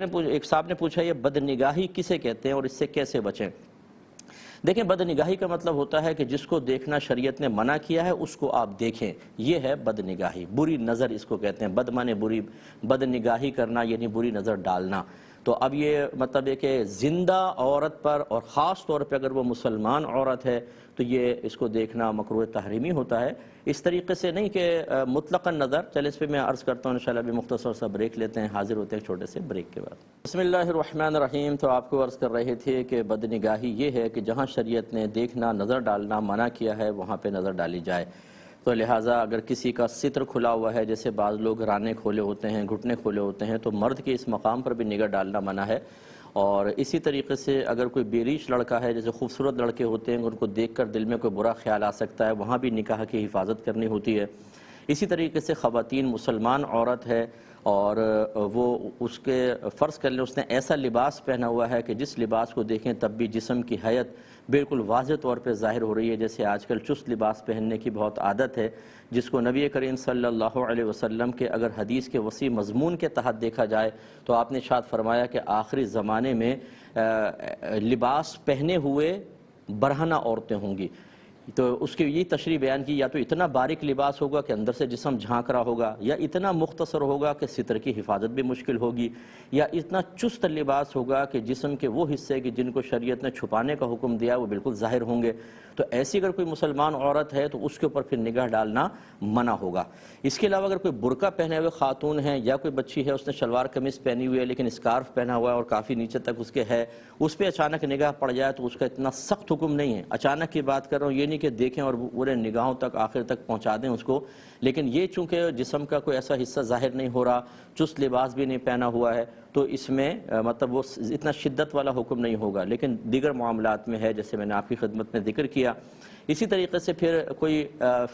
ایک صاحب نے پوچھا یہ بدنگاہی کسے کہتے ہیں اور اس سے کیسے بچیں؟ دیکھیں، بدنگاہی کا مطلب ہوتا ہے کہ جس کو دیکھنا شریعت نے منع کیا ہے اس کو آپ دیکھیں، یہ ہے بدنگاہی، بری نظر اس کو کہتے ہیں۔ بد مانے بری، بدنگاہی کرنا یعنی بری نظر ڈالنا۔ تو اب یہ مطلب ہے کہ زندہ عورت پر، اور خاص طور پہ اگر وہ مسلمان عورت ہے تو یہ اس کو دیکھنا مکروہ تحریمی ہوتا ہے۔ اس طریقے سے نہیں کہ مطلقاً نظر۔ چلے اس پہ میں عرض کرتا ہوں، انشاءاللہ بھی مختصر سا بریک لیتے ہیں، حاضر ہوتے ہیں چھوٹے سے بریک کے بعد۔ بسم اللہ الرحمن الرحیم۔ تو آپ کو عرض کر رہے تھے کہ بدنگاہی یہ ہے کہ جہاں شریعت نے دیکھنا، نظر ڈالنا منع کیا ہے وہاں پہ نظر ڈالی جائے۔ تو لہٰذا اگر کسی کا ستر کھلا ہوا ہے، جیسے بعض لوگ رانے کھولے ہوتے ہیں، گھٹنے کھولے ہوتے ہیں، تو مرد کے اس مقام پر بھی نگاہ ڈالنا منع ہے۔ اور اسی طریقے سے اگر کوئی بیریش لڑکا ہے، جیسے خوبصورت لڑکے ہوتے ہیں، ان کو دیکھ کر دل میں کوئی برا خیال آ سکتا ہے، وہاں بھی نکاح کی حفاظت کرنی ہوتی ہے۔ اسی طریقے سے خواتین، مسلمان عورت ہے اور وہ اس کے فرض کر لیں اس نے ایسا لباس پہنا ہوا ہے کہ جس لباس کو دیکھیں تب بھی جسم کی حیت بالکل واضح طور پہ ظاہر ہو رہی ہے، جیسے آج کل چست لباس پہننے کی بہت عادت ہے، جس کو نبی کریم صلی اللہ علیہ وسلم کے اگر حدیث کے وسیع مضمون کے تحت دیکھا جائے تو آپ نے ارشاد فرمایا کہ آخری زمانے میں لباس پہنے ہوئے برہنہ عورتیں ہوں گی۔ تو اس کی یہ تشریح بیان کی، یا تو اتنا باریک لباس ہوگا کہ اندر سے جسم جھانک رہا ہوگا، یا اتنا مختصر ہوگا کہ ستر کی حفاظت بھی مشکل ہوگی، یا اتنا چست لباس ہوگا کہ جسم کے وہ حصے کہ جن کو شریعت نے چھپانے کا حکم دیا وہ بالکل ظاہر ہوں گے۔ تو ایسی اگر کوئی مسلمان عورت ہے تو اس کے اوپر پھر نگاہ ڈالنا منع ہوگا۔ اس کے علاوہ اگر کوئی برقع پہنے ہوئے خاتون ہے، یا کوئی بچی ہے اس نے شلوار قمیص پہنی ہوئی ہے لیکن اسکارف پہنا ہوا ہے اور کافی نیچے تک اس کے ہے، اس پہ اچانک نگاہ پڑ جائے تو اس کا اتنا سخت حکم نہیں ہے۔ اچانک کی بات کر رہا ہوں، یہ نہیں کہ دیکھیں اور پورے نگاہوں تک آخر تک پہنچا دیں اس کو، لیکن یہ چونکہ جسم کا کوئی ایسا حصہ ظاہر نہیں ہو رہا، چست لباس بھی نہیں پہنا ہوا ہے، تو اس میں مطلب وہ اتنا شدت والا حکم نہیں ہوگا، لیکن دیگر معاملات میں ہے جیسے میں نے آپ کی خدمت میں ذکر کیا۔ اسی طریقے سے پھر کوئی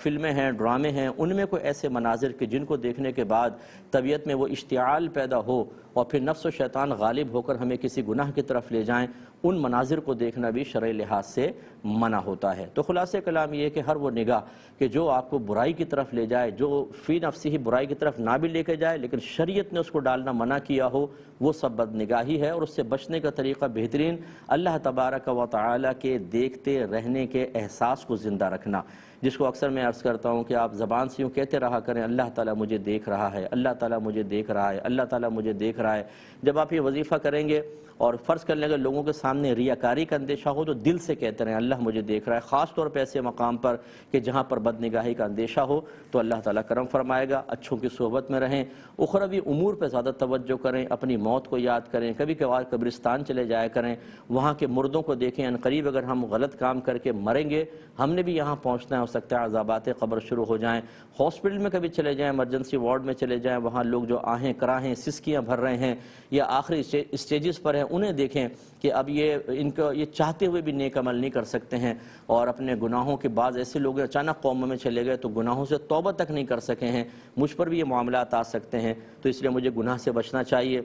فلمیں ہیں، ڈرامے ہیں، ان میں کوئی ایسے مناظر کہ جن کو دیکھنے کے بعد طبیعت میں وہ اشتعال پیدا ہو اور پھر نفس و شیطان غالب ہو کر ہمیں کسی گناہ کی طرف لے جائیں، ان مناظر کو دیکھنا بھی شرعی لحاظ سے منع ہوتا ہے۔ تو خلاصہ کلام یہ ہے کہ ہر وہ نگاہ کہ جو آپ کو برائی کی طرف لے جائے، جو فی نفسی ہی برائی کی طرف نہ بھی لے کے جائے لیکن شریعت نے اس کو ڈالنا منع کیا ہو، وہ سب بدنگاہی ہے، اور اس سے بچنے کا طریقہ بہترین اللہ تبارک و تعالی کے دیکھتے رہنے کے احساس کو زندہ رکھنا، جس کو اکثر میں عرض کرتا ہوں کہ آپ زبان سے یوں کہتے رہا کریں، اللہ تعالیٰ مجھے دیکھ رہا ہے، اللہ تعالیٰ مجھے دیکھ رہا ہے، اللہ تعالیٰ مجھے دیکھ رہا ہے۔ جب آپ یہ وظیفہ کریں گے اور فرض کر لیں گے لوگوں کے سامنے ریاکاری کا اندیشہ ہو تو دل سے کہتے رہیں اللہ مجھے دیکھ رہا ہے، خاص طور پہ ایسے مقام پر کہ جہاں پر بدنگاہی کا اندیشہ ہو تو اللہ تعالیٰ کرم فرمائے گا۔ اچھوں کی صحبت میں رہیں، اخروی امور پہ زیادہ توجہ کریں، اپنی موت کو یاد کریں، کبھی کبھار قبرستان چلے جایا کریں، وہاں کے مردوں کو دیکھیں، ان قریب اگر ہم غلط کام کر کے مریں گے ہم نے بھی یہاں پہنچنا ہے، ہو سکتا ہے عذابات قبر شروع ہو جائیں۔ ہاسپٹل میں کبھی چلے جائیں، ایمرجنسی وارڈ میں چلے جائیں، وہاں لوگ جو آہیں کراہیں سسکیاں بھر رہے ہیں یا آخری اسٹیجز پر ہیں، انہیں دیکھیں کہ اب ان کو یہ چاہتے ہوئے بھی نیک عمل نہیں کر سکتے ہیں، اور اپنے گناہوں کے بعض ایسے لوگ اچانک قوموں میں چلے گئے تو گناہوں سے توبہ تک نہیں کر سکے ہیں، مجھ پر بھی یہ معاملات آ سکتے ہیں، تو اس لیے مجھے گناہ سے بچنا چاہیے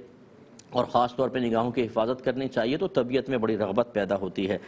اور خاص طور پہ نگاہوں کی حفاظت کرنی چاہیے، تو طبیعت میں بڑی رغبت پیدا ہوتی ہے۔